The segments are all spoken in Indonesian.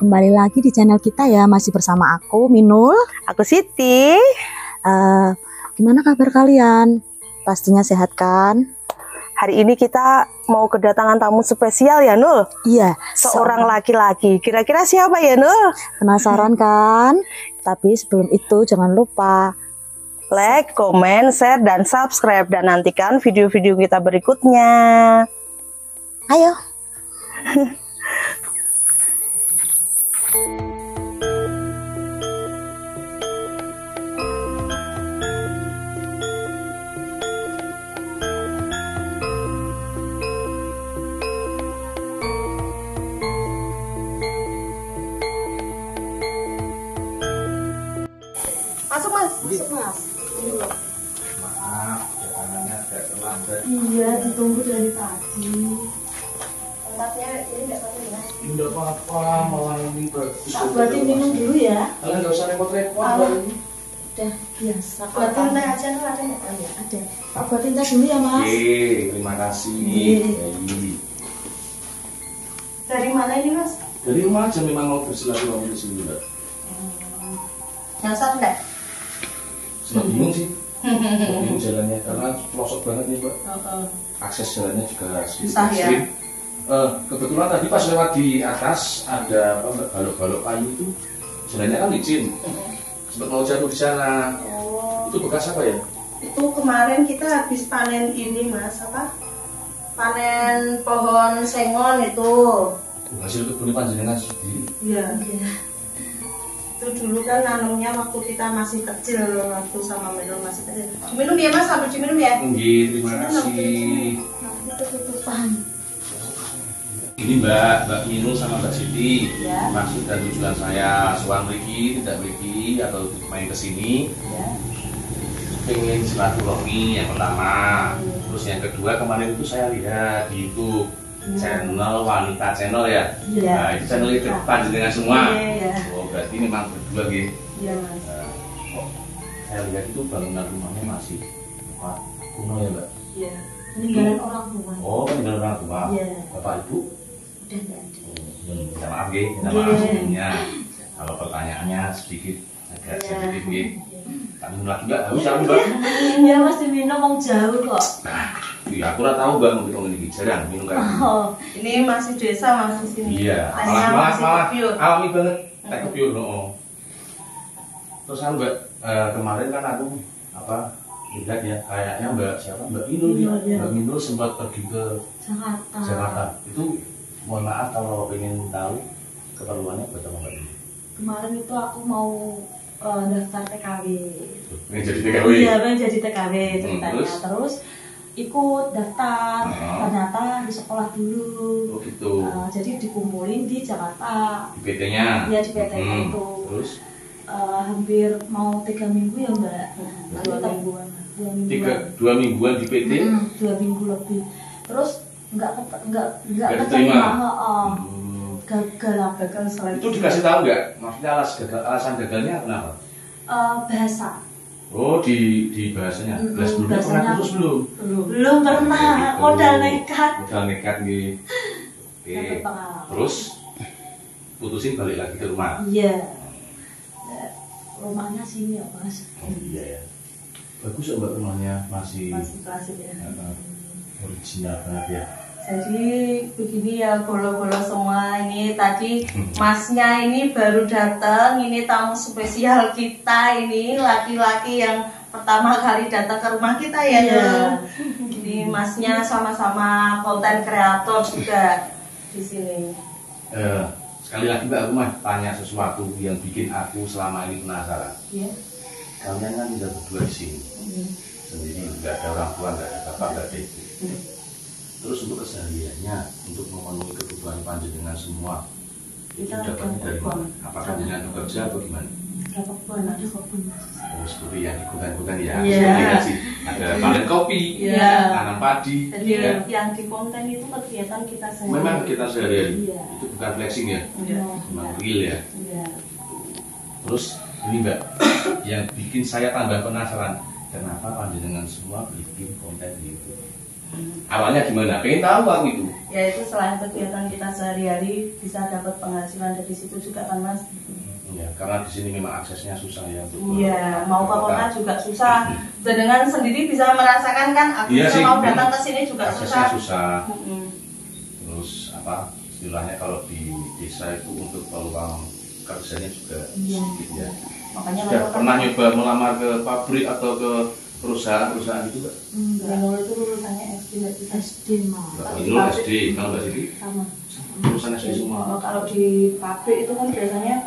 kembali lagi di channel kita ya, masih bersama aku Minul, aku Siti. Gimana kabar kalian? Pastinya sehat kan? Hari ini kita mau kedatangan tamu spesial ya, Nul? Iya, seorang laki-laki. Kira-kira siapa ya, Nul? Penasaran kan? Tapi sebelum itu jangan lupa like, komen, share, dan subscribe, dan nantikan video-video kita berikutnya. Ayo. Masuk, Mas. Masuk, Mas. Maaf, dagangannya agak terlambat. Iya, ditunggu dari tadi. Tempatnya ini nggak apa-apa ya? Tidak apa-apa, malah ini bagus. Berarti minum dulu ya. Kalian nggak usah repot-repot. Udah biasa. Buatin teh aja, Nul, ada nggak? Ya, ada. Pak buatin teh dulu ya, Mas. Oke, terima kasih. Iya. Dari mana ini, Mas? Dari rumah aja memang mau bersilaturahmi di sini, Mbak. Nyasar nggak? Sempat bingung sih. Bingung jalannya karena pelosok banget nih, Mbak. Akses jalannya juga sedikit Susah ya? ekstrim. Kebetulan tadi pas lewat di atas ada apa, Mbak, balok-balok kayu itu jalannya kan licin. Sempat mau jatuh di sana. Oh, Itu bekas apa ya? itu kemarin kita habis panen ini, Mas, apa? Panen pohon sengon itu. Hasil kebun panjenengan sendiri. Iya. Itu dulu kan nanamnya waktu kita masih kecil, waktu sama Minum masih kecil. Minum ya, Mas, sambil diminum ya. Nggih, terima kasih. Itu tutupan. Ini Mbak Minul sama Mbak Siti. Ya. Maksud dan tujuan saya soal Riki, tidak Riki atau main ke sini. Ya. Pengen silaturahmi yang pertama. Terus yang kedua kemarin itu saya lihat di YouTube channel wanita channel ya. Iya. Nah, itu channel itu panjenengan semua. Iya. Oh, berarti memang berdua gitu. Iya, Mas. Kok saya lihat itu bangunan rumahnya masih apa, kuno ya, Mbak? Iya. Peninggalan orang tua. Oh, peninggalan orang tua. Iya. Bapak Ibu. Udah nggak ada. Minta maaf nggih, minta maaf sebelumnya. Kalau pertanyaannya sedikit agak sensitif nggih. Tak minum lagi Mbak, haus aku Mbak. Iya, Mas, diminum mau jauh kok. Nah, iya aku ora tahu Mbak mungkin ini jarang minum kayak gini. Oh, Ini masih desa, Mas, di sini. Iya, Tehnya masih kepiur. alami banget, tak kepiur no. Terus kan Mbak, kemarin kan aku apa lihat ya kayaknya Mbak siapa Mbak Minul ya, Iya. Mbak Minul sempat pergi ke Jakarta. Jakarta. Itu mohon maaf kalau pengen tahu keperluannya buat apa Mbak Minul? Kemarin itu aku mau daftar TKW. Pengen jadi TKW. Iya, pengen jadi TKW ceritanya. terus? Terus ikut daftar, Oh. ternyata di sekolah dulu. Oh gitu. Jadi dikumpulin di Jakarta. Di PT-nya. Iya, di PT-nya itu. Terus Hampir mau 3 minggu ya, Mbak. Tapi 2 tetap mingguan. 2 mingguan. 2 mingguan di PT. 2 minggu lebih. Terus nggak Nggak keterima. diterima. Gagal seleksi. Itu dikasih tahu nggak? Maksudnya alasan gagalnya kenapa? Bahasa. Oh di bahasanya. Sebelumnya pernah Bahasanya kursus belum? belum pernah. Gitu. Modal nekat. Modal nekat nih. Oke. Dapat pengalaman. Terus putusin balik lagi ke rumah. Iya. Rumahnya sini ya, Mas. Oh iya ya. Bagus ya Mbak rumahnya masih Klasik ya. original banget ya. Jadi begini ya, bolo-bolo semua ini tadi Masnya ini baru datang, ini tamu spesial kita ini laki-laki yang pertama kali datang ke rumah kita ya. Iya. Jadi Masnya sama-sama konten kreator juga di sini. Sekali lagi Mbak, aku mah tanya sesuatu yang bikin aku selama ini penasaran. Iya. Kalian kan tidak berdua di sini sendiri, nggak ada orang tua, nggak ada bapak, nggak ada ibu. Terus untuk kesehariannya, untuk memenuhi kebutuhan panjenengan semua, itu Kita dapatnya ada dari kebun. mana? Apakah dengan bekerja atau gimana? Ada kebun, ada kebun, Mas. Oh, seperti yang di hutan-hutan ya, Iya. seperti nggak sih? Ada panen kopi, Iya. tanam padi. Jadi Ya. yang di konten itu kegiatan kita sehari. Memang kita sehari-hari, Iya. itu bukan flexing ya, Iya. memang real ya. Iya. Terus ini Mbak, yang bikin saya tambah penasaran, kenapa panjenengan semua bikin konten di YouTube? Awalnya gimana? Pengen tahu aku itu. Ya itu selain kegiatan kita sehari-hari bisa dapat penghasilan dari situ juga kan Mas. Ya, karena di sini memang aksesnya susah ya. Iya, mau ke kota juga susah. Dengan sendiri bisa merasakan kan, Iya sih, mau datang ke sini juga aksesnya susah. susah. Terus apa? Istilahnya kalau di desa itu untuk peluang kerjanya juga sedikit ya. Makanya Sudah pernah nyoba melamar ke pabrik atau ke perusahaan-perusahaan itu Mbak? Menurut itu lulusannya SD. Mbak Minul SD, kalau Mbak Siti Sama. lulusan SD semua. Kalau di pabrik itu kan biasanya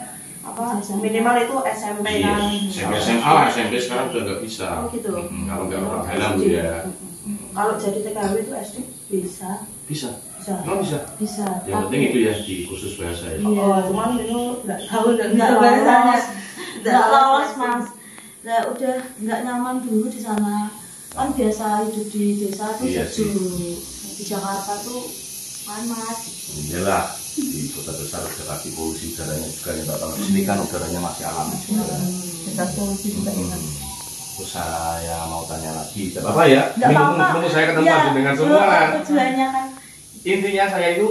apa minimal itu SMP Iya, kan. SMP SMA lah, SMP sekarang udah nggak bisa. Oh gitu. Kalau nggak orang dalam ya. Kalau jadi TKW itu SD bisa. Bisa. Bisa. Emang bisa. Bisa. Yang penting itu ya di khusus bahasa ya. Oh, cuman itu nggak tahu dan Nggak bisa lolos. bahasanya. Nggak lolos Mas. Nah, udah nggak nyaman dulu di sana. Kan biasa hidup di desa tuh Iya sejuk. Di Jakarta tuh panas. Iyalah di kota besar berarti polusi udaranya juga ya Mbak. Kalau di sini kan udaranya masih alami juga. Bisa solusi juga enak. Terus saya mau tanya lagi, tidak apa-apa ya? Nggak apa-apa. Minum saya ketemu Iya, dengan semua kan. tujuannya kan. Intinya saya itu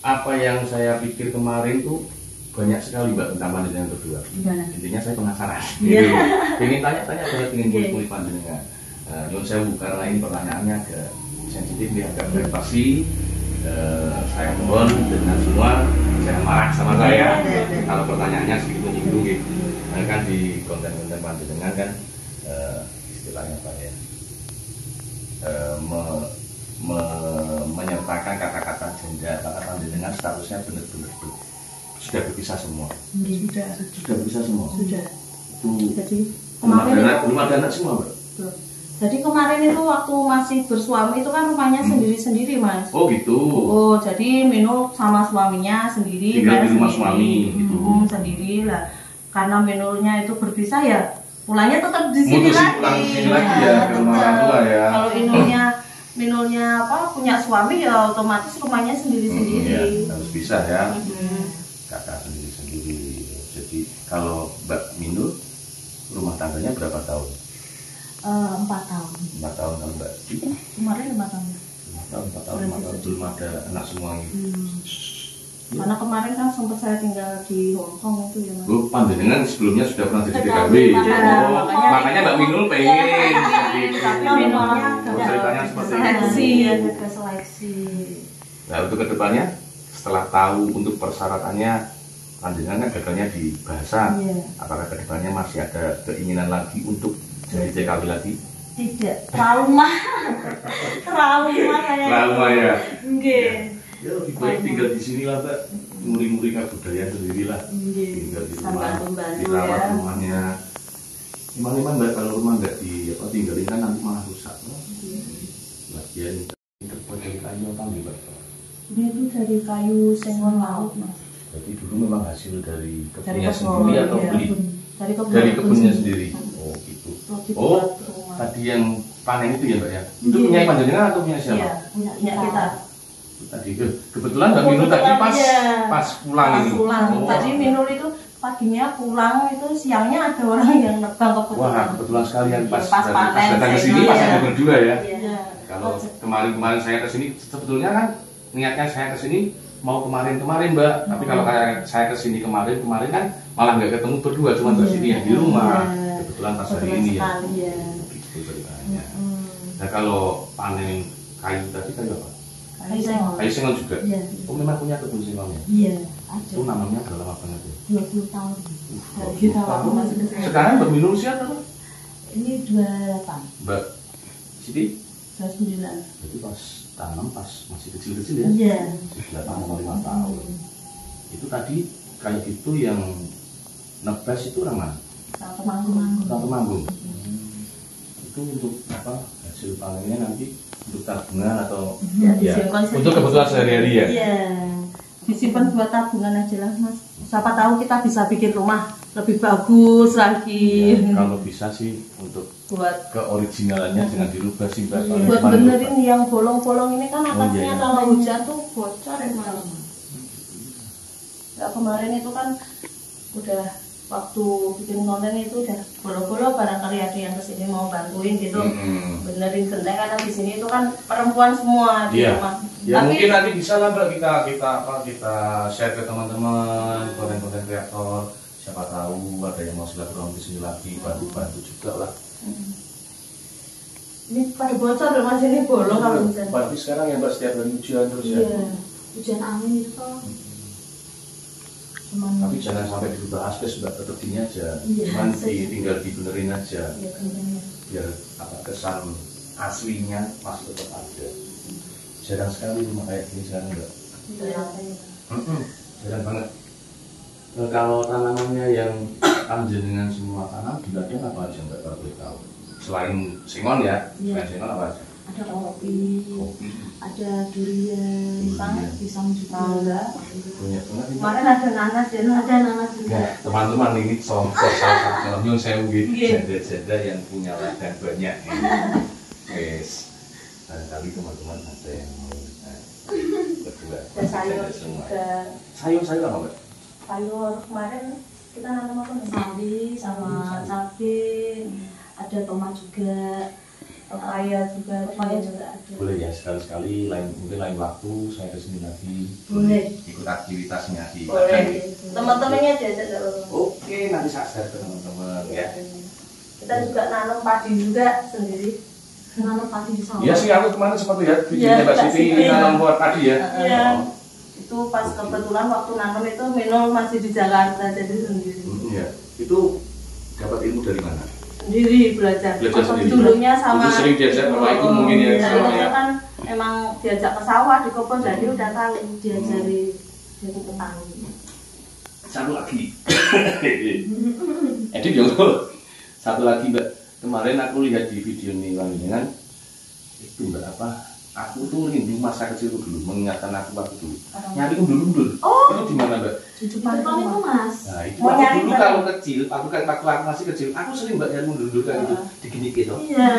apa yang saya pikir kemarin tuh banyak sekali Mbak tentang panjenengan berdua. Gimana? Intinya saya penasaran. Iya. Ingin tanya-tanya, saya ingin kulik-kulik panjenengan. Nyun sewu karena ini pertanyaannya agak sensitif, dia agak privasi. Saya mohon dengan semua jangan marah sama saya kalau pertanyaannya sedikit menyinggung gitu. Nah, kan di konten-konten panjenengan kan istilahnya apa ya, menyertakan kata-kata janda, kata panjenengan statusnya benar-benar sudah berpisah semua. Sudah berpisah semua. Sudah. Itu Jadi belum ada anak semua Mbak. Jadi kemarin itu waktu masih bersuami itu kan rumahnya sendiri-sendiri Mas. Oh gitu. Oh jadi Minul sama suaminya sendiri. Tinggal saya di rumah sendiri. suami gitu. Sendiri lah. Karena Minulnya itu berpisah ya, pulangnya tetap di sini Mutusin lagi. pulang di sini lagi ya, ke rumah orang tua ya. Kalau Minulnya apa punya suami ya otomatis rumahnya sendiri-sendiri. Ya, harus bisa ya. Mm-hmm. Kakak sendiri-sendiri. Jadi kalau Mbak Minul rumah tangganya berapa tahun? 4 tahun. 4 tahun kalau Mbak Siti? Kemarin 5 tahun. 4 tahun belum ada anak semua gitu. Karena kemarin kan sempat saya tinggal di Hong Kong itu ya Mas. Bu, panjenengan sebelumnya sudah pernah jadi TKW. Makanya- Oh, makanya Mbak Minul pengen jadi Tapi Minulnya ceritanya seperti itu. seleksi. Ada seleksi. Nah untuk kedepannya setelah tahu untuk persyaratannya panjenengan kan gagalnya di bahasa, apakah kedepannya masih ada keinginan lagi untuk jadi TKW lagi? Tidak. Trauma saya. Trauma ya. Nggih. Ya lebih baik tinggal di sini lah Mbak, muri-muri kebudayaan sendiri lah. Tinggal di rumah, Bantu-bantu dirawat ya. rumahnya. Gimana Mbak kalau rumah nggak tinggalin kan nanti malah rusak. Lagian terbuat dari kayu apa nih Mbak? Ini tuh dari kayu sengon laut Mas. Berarti dulu memang hasil dari Dari kebunnya kebun, sendiri atau ya. beli? Dari kebun. Dari kebunnya sendiri. Oh gitu. Waktu itu Oh buat rumah. tadi yang panen itu ya Mbak ya? Itu punya panjenengan atau punya siapa? Iya, punya kita. Tadi kebetulan Mbak Minul tadi pas pulang Pas ini. pulang. Oh. Tadi Minul itu paginya pulang itu siangnya ada orang yang nebang kebetulan. Wah kebetulan sekalian pas Pas panen, datang ke saya sini pas iya. ada berdua ya. Iya. Kalau kemarin saya ke sini sebetulnya kan niatnya saya ke sini mau kemarin Mbak. Tapi kalau kayak saya ke sini kemarin kan malah nggak ketemu berdua, cuma Mbak Siti yang di rumah. Kebetulan pas hari ini ya. Sekali ya. Gitu ceritanya. Nah kalau panen kayu tadi kayu apa? Kayu sengon. Kayu sengon juga. Iya. Oh memang punya kebun sengonnya. Iya, ada. Itu namanya udah lama banget ya. 20 tahun. Kita waktu masih kecil. Sekarang Mbak Minul siapa? Ini 28. Mbak Siti? 29. Berarti pas tanam pas masih kecil-kecil ya? Iya. 8 atau 5 tahun. Itu tadi kayak itu yang nebas itu orang mana? Sang Temanggung. Orang Temanggung. Itu untuk apa? Hasil panennya nanti untuk tabungan atau Ya, ya, disimpan untuk kebutuhan sehari-hari ya? Iya. Disimpan buat tabungan aja lah Mas. Siapa tahu kita bisa bikin rumah lebih bagus lagi. Ya, kalau bisa sih untuk Buat keoriginalannya jangan dirubah sih Mbak. buat Cuman benerin yang bolong-bolong ini kan Oh, atasnya iya, iya. kalau hujan tuh bocor ya Mas. Ya, kemarin itu kan udah waktu bikin konten itu udah bolo-bolo, barangkali ada yang kesini mau bantuin gitu, benerin genteng, karena di sini itu kan perempuan semua di rumah. Ya tapi, mungkin nanti bisa lah Mbak kita share ke teman-teman konten-konten kreator, siapa tahu ada yang mau silaturahmi di sini lagi, bantu juga lah. Ini pada bocor loh Mas, ini bolong kalau hujan. Tapi sekarang ya Mbak, setiap hari hujan terus ya. Hujan angin itu toh. Tapi jangan sampai dirubah asbes Mbak, tetap gini aja. Cuman tinggal dibenerin aja. Biar kesan aslinya masih tetap ada. Jarang sekali rumah kayak gini sekarang Mbak. Jarang banget. Kalau tanamannya yang panjenengan semua tanam di ladang apa aja Mbak, kalau boleh tahu? Selain singon ya, selain singon apa aja? Ada kopi, ada durian, pisang juga. Banyak banget. Kemarin ada nanas ya, ada nanas juga. Nah, teman-teman ini contoh salah satu nyun sewu janda-janda yang punya ladang banyak. Guys, barangkali teman-teman ada yang mau berdua. Ada sayur juga. Sayur apa Mbak? Sayur kemarin kita nanam apa nih? Sawi sama cabai, ada tomat juga. Pepaya juga ada. Boleh ya, sekali-sekali mungkin lain waktu saya kesini lagi. Boleh. Ikut aktivitasnya di boleh. Teman-temannya diajak. Oke, nanti saya share ke teman-teman ya. Kita juga nanam padi juga sendiri. Nanam padi di sawah. Iya sih, aku kemarin sempat lihat videonya Mbak Siti nanam buat padi ya. Iya. Itu pas kebetulan waktu nanam itu Minul masih di Jakarta, jadi sendiri. Iya. Itu dapat ilmu dari mana? Sendiri belajar sendiri. dulunya sama itu sering diajak sama ibu mungkin ya. Dari kecil kan emang diajak ke sawah di kebun, jadi udah tahu, diajari jadi petani. Satu lagi Edit ya satu lagi Mbak, kemarin aku lihat di video nih kan itu Mbak aku tuh rindu masa kecilku dulu, mengingatkan aku waktu dulu nyari undur-undur. Itu di mana Mbak? Di depan itu Mas. Nah itu waktu dulu kalau kecil, aku masih kecil, aku sering Mbak nyari undur-undur kan itu digini gitu. Iya.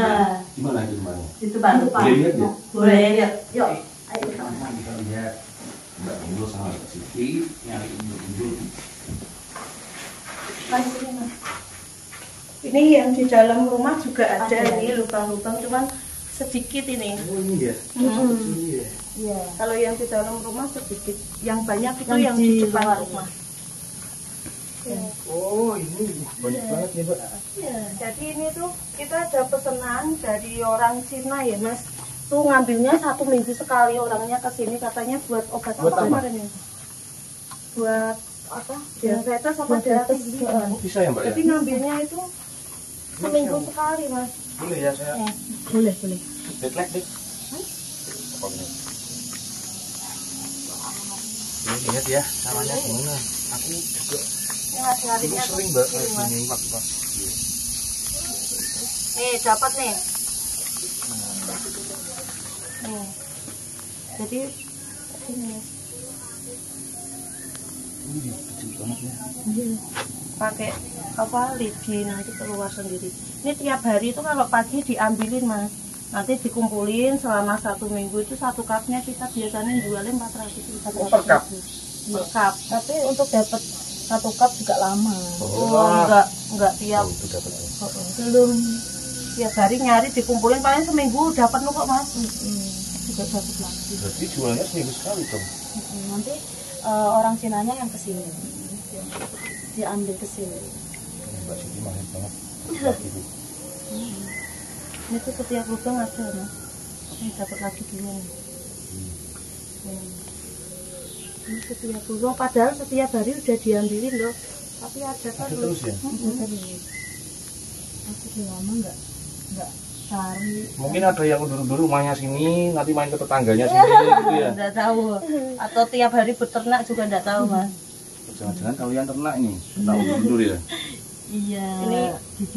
Di mana itu rumahnya? Di depan. Boleh lihat ya? Boleh lihat. Yuk. Ayo teman-teman kita lihat Mbak Minul sama Mbak Siti nyari undur-undur. Ini yang di dalam rumah juga ada ini lubang-lubang, cuman sedikit ini. Oh ini ya? Iya. Kalau yang di dalam rumah sedikit, yang banyak itu yang di depan rumah. Oh ini banyak banget ya Mbak. Iya. Jadi ini tuh kita ada pesanan dari orang Cina ya Mas. Tuh ngambilnya 1 minggu sekali orangnya kesini, katanya buat obat apa kemarin ya? Buat apa? Diabetes apa diabetes? Bisa ya Mbak ya? Jadi ngambilnya itu seminggu sekali Mas. Boleh ya saya? Boleh. Detlek deh. Ini lihat ya caranya gimana. Aku juga sering Mbak ini Mas. Nih dapat nih. Nih. Jadi ini Kecil banget ya. pakai apa lidi, nanti keluar sendiri. Ini tiap hari itu kalau pagi diambilin Mas, nanti dikumpulin selama 1 minggu itu 1 cupnya kita biasanya jualnya 400 per cup? Per cup. Tapi untuk dapat 1 cup juga lama. Enggak tiap. Itu dapat. Belum Tiap hari nyari dikumpulin, paling seminggu udah penuh kok Mas. juga dapat lagi. Berarti jualnya seminggu sekali dong. Nanti orang Cinanya yang kesini, diambil kesini. Mbak Siti mahir banget. Ini tuh setiap lubang ada Mas. Ini dapat lagi dulu nih. Ini setiap lubang, padahal setiap hari udah diambilin loh, tapi ada Terus ya? Aku udah lama nggak cari. Mungkin ada yang undur-undur rumahnya sini, nanti main ke tetangganya sini gitu ya. Nggak tahu. Atau tiap hari beternak juga nggak tahu Mas. Jangan-jangan kalian ternak ini, ternak undur-undur ya? Iya.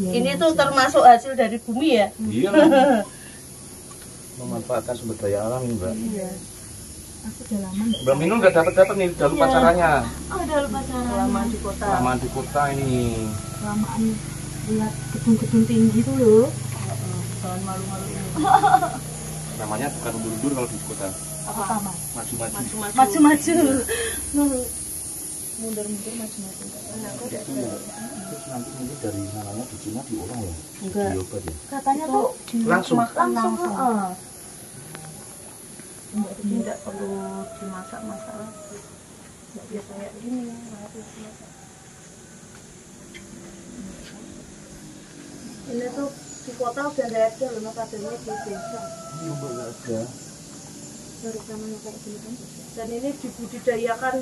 Ini tuh termasuk hasil dari bumi ya. Iya lah. Memanfaatkan sumber daya alam ini Mbak. Iya. Aku udah lama nggak. Mbak Minul nggak dapat nih, udah lupa caranya. Oh, udah lupa cara. Lama di kota. Kelamaan di kota ini. Kelamaan lihat gedung-gedung tinggi tuh loh. Jangan malu-malu ini. Namanya bukan undur-undur kalau di kota. Apa Mas? Maju-maju. Maju-maju. mundur-mundur maju-maju. Terus nanti mungkin dari namanya di Cina diolah ya? Enggak. Diobat ya? Katanya tuh Langsung? langsung. Tidak perlu dimasak-masak lagi. Nggak biasa kayak gini, harus dimasak. Ini tuh di kota udah nggak ada loh, makanya di desa. Iya, Mbak, nggak ada. Baru namanya kayak gini kan. Dan ini dibudidayakan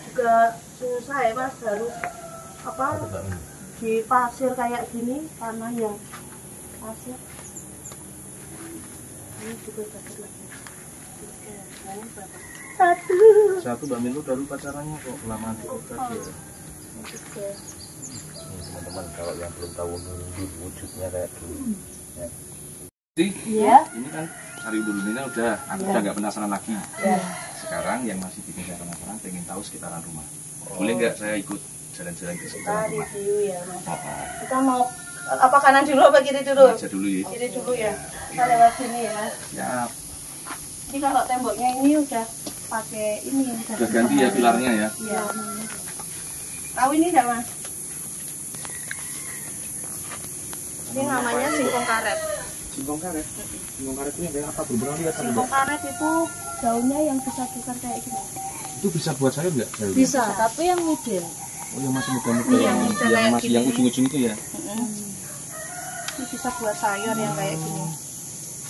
juga susah ya Mas, harus apa di pasir kayak gini, tanah yang pasir. Ini juga dapat lagi. Satu Mbak Min, baru pacarannya kok lama di kota ya. Teman-teman, kalau yang belum tahu wujudnya kayak dulu. Ya. Iya. Ini kan hari dulu ini udah, aku udah nggak penasaran lagi. Ya. Sekarang yang masih bikin saya penasaran, pengen tahu sekitaran rumah. Boleh nggak saya ikut jalan-jalan ke sekitaran Tadi rumah? view ya Mas. Kita mau apa kanan dulu apa kiri dulu? Aja dulu ya. Kiri dulu ya. Kita lewat sini ya. Ya, Ini kalau temboknya ini udah pakai ini. udah ganti ya pilarnya ya. Iya. Tahu ini nggak Mas? Ini namanya singkong karet. Singkong karet. Singkong karet itu yang kayak apa? Belum pernah lihat aku, Singkong Mbak. karet itu daunnya yang besar-besar kayak gini. Itu bisa buat sayur nggak? Sayur? Bisa, tapi yang model. Oh, yang masih muda-muda, Iya, yang muda kayak masih yang gini. ujung-ujung itu ya. Ini bisa buat sayur yang kayak gini.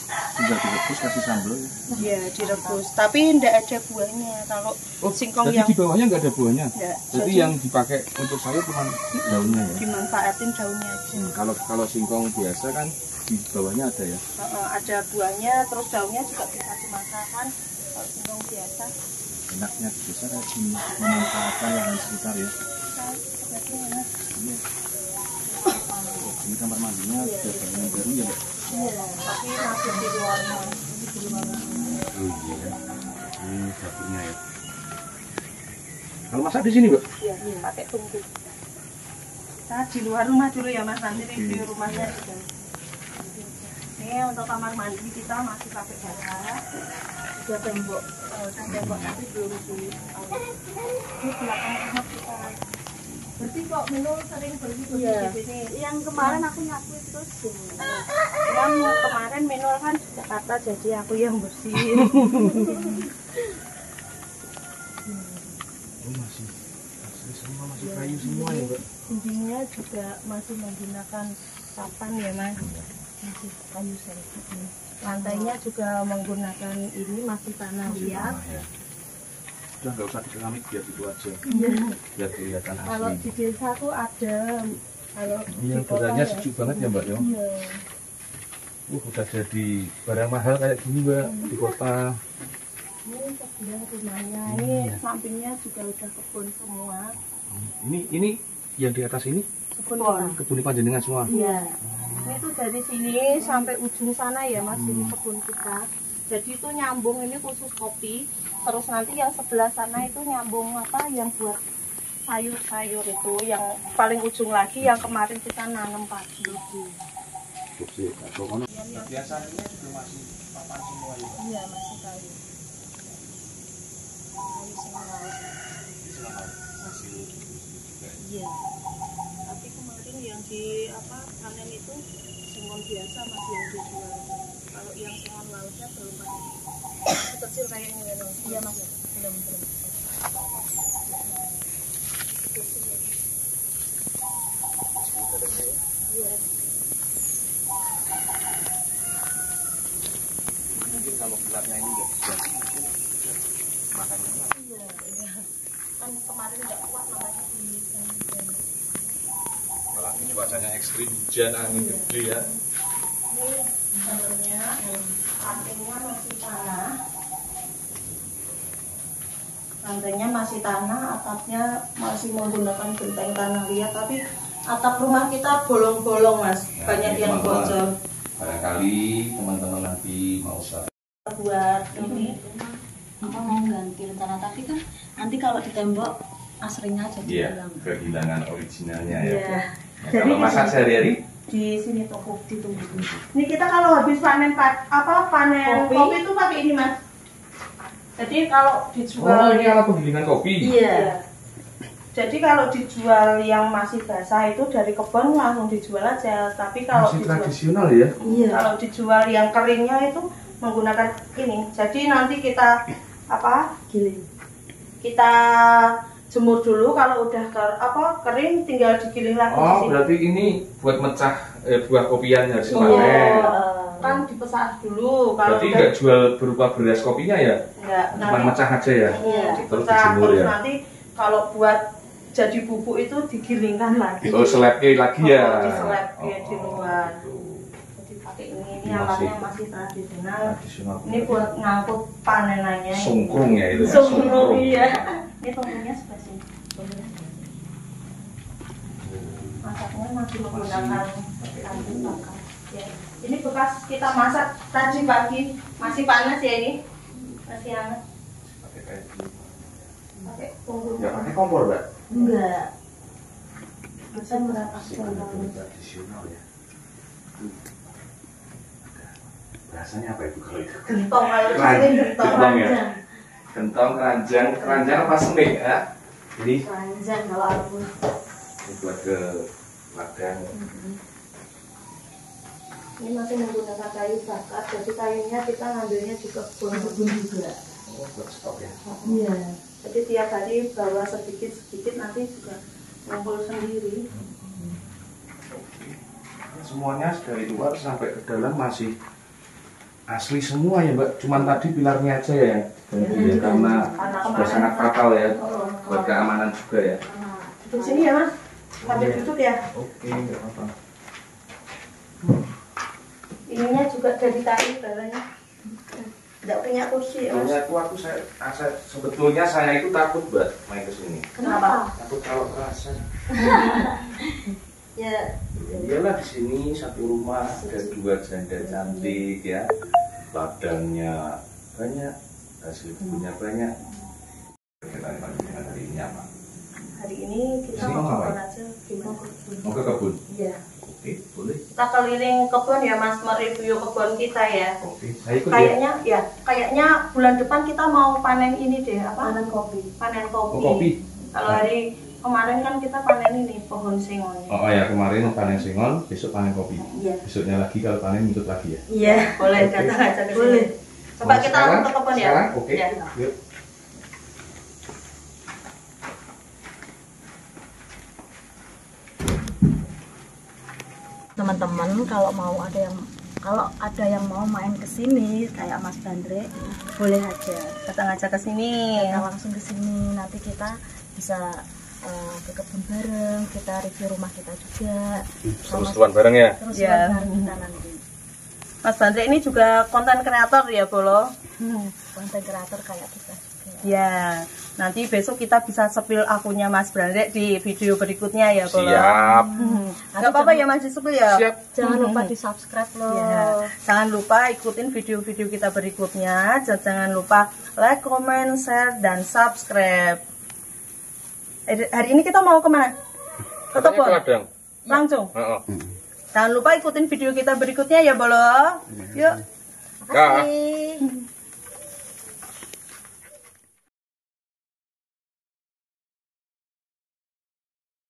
Sudah direbus kasih sambal ya. Iya, direbus. Tapi enggak ada buahnya. Kalau Oh, singkong jadi yang di bawahnya nggak ada buahnya. enggak, Jadi yang dipakai untuk sayur cuma daunnya ya. dimanfaatin daunnya aja. Kalau singkong biasa kan di bawahnya ada ya. Ada buahnya, terus daunnya juga bisa dimasakkan. Kalau singkong biasa, Enaknya di desa kayak gini, memanfaatkan lahan sekitar ya. seperti enak. Iya. Oh, ini kamar mandinya sudah bangunan baru ya, Mbak? Iya, tapi masih di luar rumah. Oh iya. Ini dapurnya ya. Kalau masak di sini, Mbak? Iya, pakai tungku. Kita di luar rumah dulu ya Mas, nanti review rumahnya juga. Ini untuk kamar mandi kita masih pakai bata. Udah tembok, tapi belum di ini belakang rumah kita. Berarti kok Minul sering bersih-bersih Iya. di sini. Yang kemarin aku nyapu itu terus Kan kemarin Minul kan di Jakarta, jadi aku yang bersihin. Oh, masih asli semua, masih kayu semua ya, Mbak? Dindingnya juga masih menggunakan papan ya Mas, masih kayu seperti. Lantainya juga menggunakan ini masih tanah liat. Udah nggak usah dikeramik, biar itu aja. Biar kelihatan Kalau asli. di desa tuh ada, kalau Iya, di kota udaranya ya. sejuk banget ya, Mbak ya. Iya. Udah jadi barang mahal kayak gini, Mbak, di kota. Ini sebelah rumahnya, ini sampingnya juga udah kebun semua. Ini yang di atas ini kebun panjenengan semua. Iya. Ini tuh dari sini sampai ujung sana ya Mas, ini kebun kita. Jadi itu nyambung, ini khusus kopi. Terus nanti yang sebelah sana itu nyambung apa yang buat sayur-sayur itu. Yang paling ujung lagi yang kemarin kita nanam pagi. Biasanya juga masih papan semua ya. Iya masih kayu. Kayu semua. Hasil juga. Iya. Tapi kemarin yang di apa panen itu sengon biasa masih yang dijual. Kalau yang sengon lautnya belum panen. Masih kecil kayaknya ya Nong? Iya Mas. Belum. Iya. Mungkin kalau gelapnya ini nggak bisa makannya. Iya. Kan kemarin nggak kuat makanya di Apalagi cuacanya ekstrim, hujan, angin gede ya. ini sebenarnya lantainya masih tanah. Lantainya masih tanah, atapnya masih menggunakan genteng tanah liat, tapi atap rumah kita bolong-bolong Mas, banyak Nah, yang teman-teman, bocor. Barangkali teman-teman nanti mau usaha. Buat ini aku mau ganti rencana, tapi kan nanti kalau di tembok asringnya jadi Iya, hilang. kehilangan originalnya ya. Iya. Nah, kalau masak sehari-hari, di sini toko ditunggu. Ini kita kalau habis panen panen kopi itu pakai ini Mas. Jadi kalau dijual ini alat penggilingan kopi. Iya. Jadi kalau dijual yang masih basah itu dari kebun langsung dijual aja. Tapi kalau Masih dijual, tradisional ya. Iya. kalau dijual yang keringnya itu menggunakan ini. Jadi nanti kita Giling. kita jemur dulu, kalau udah kering tinggal digiling lagi. Oh, berarti ini buat mecah buah kopian harus Iya. panen. Kan dipesah dulu. Kalau Berarti udah nggak jual berupa beras kopinya ya? enggak, Cuma mecah aja ya? Iya, Terus dipecah, dijemur terus ya? nanti kalau buat jadi bubuk itu digilingkan lagi. Oh, selepnya lagi ya? Diselep ya di Oh, luar. gitu. Jadi pakai ini Ini alatnya masih masih tradisional. Tradisional. Ini buat ngangkut panenannya. Sungkrung ya itu ya? Sungkrung, iya. Ini tungkunya sebelah sini. Masaknya masih menggunakan kayu bakar. Ya. Ini bekas kita masak tadi pagi, masih panas ya ini, masih hangat. Pakai kayak Pakai tunggu. ya pakai kompor, Mbak? Enggak. Kita berapa Masih benar-benar tradisional ya. Rasanya apa itu kalau itu? Gentong, kalau di Keranjang. sini gentong. Gentong ya? Gentong, keranjang apa semik ya? Jadi Keranjang kalau aku. ini buat ke ladang. Ini masih menggunakan kayu bakar, jadi kayunya kita ngambilnya di kebun juga. Oh, buat stok ya. Iya. Jadi tiap hari bawa sedikit-sedikit, nanti juga ngumpul sendiri. Semuanya dari luar sampai ke dalam masih asli semua ya, Mbak. Cuman tadi pilarnya aja ya yang ganti ya, karena sudah sangat fatal ya buat keamanan juga ya. Duduk sini ya Mas, sambil duduk ya. Oke, nggak apa-apa. Ininya juga dari kayu barangnya. Tidak punya kursi ya Mas. Soalnya itu sebetulnya saya itu takut, Mbak, main ke sini. Kenapa? Takut kalau kerasan. Ya, Iyalah di sini satu rumah ada dua janda cantik ya, ladangnya banyak, hasil kebunnya banyak. Kegiatan hari ini apa? hari ini kita Sini mau mau kebun ngapain? aja gimana? Mau ke kebun? Iya. Oke, boleh. Kita keliling kebun ya Mas, mereview kebun kita ya. Oke, saya ikut ya. Kayaknya bulan depan kita mau panen ini deh, apa? Panen kopi. Panen kopi. Oh, kopi. Kalau hari kemarin kan kita panen ini pohon singon. Oh ya, kemarin panen singon, besok panen kopi. Iya. Besoknya lagi kalau panen nuntut lagi ya. Iya. Boleh Oke. datang aja ke Boleh. sini. Coba Mau kita sekarang? langsung ke kebun ya. Sekarang? Oke. Ya. Yuk. Teman-teman kalau ada yang mau main ke sini kayak Mas Bandre, boleh aja. Datang aja ke sini. Kita langsung ke sini, nanti kita bisa ke kebun bareng, kita review rumah kita juga. Terus-terusan bareng ya. Terus Ya. bareng kita nanti. Mas Bandre ini juga konten kreator ya, Bolo? Konten kreator kayak kita juga. Ya, nanti besok kita bisa sepil akunnya Mas Bandre di video berikutnya ya, Bolo. Siap. Gak apa-apa ya Mas Sepil ya? Siap. Jangan lupa di subscribe loh. Ya, jangan lupa ikutin video-video kita berikutnya. Jangan lupa like, comment, share, dan subscribe. Hari ini kita mau kemana? Ke Katanya kebun? ke ladang. Langsung. Heeh. Jangan lupa ikutin video kita berikutnya ya, Bolo. Yuk. Kak. Makasih.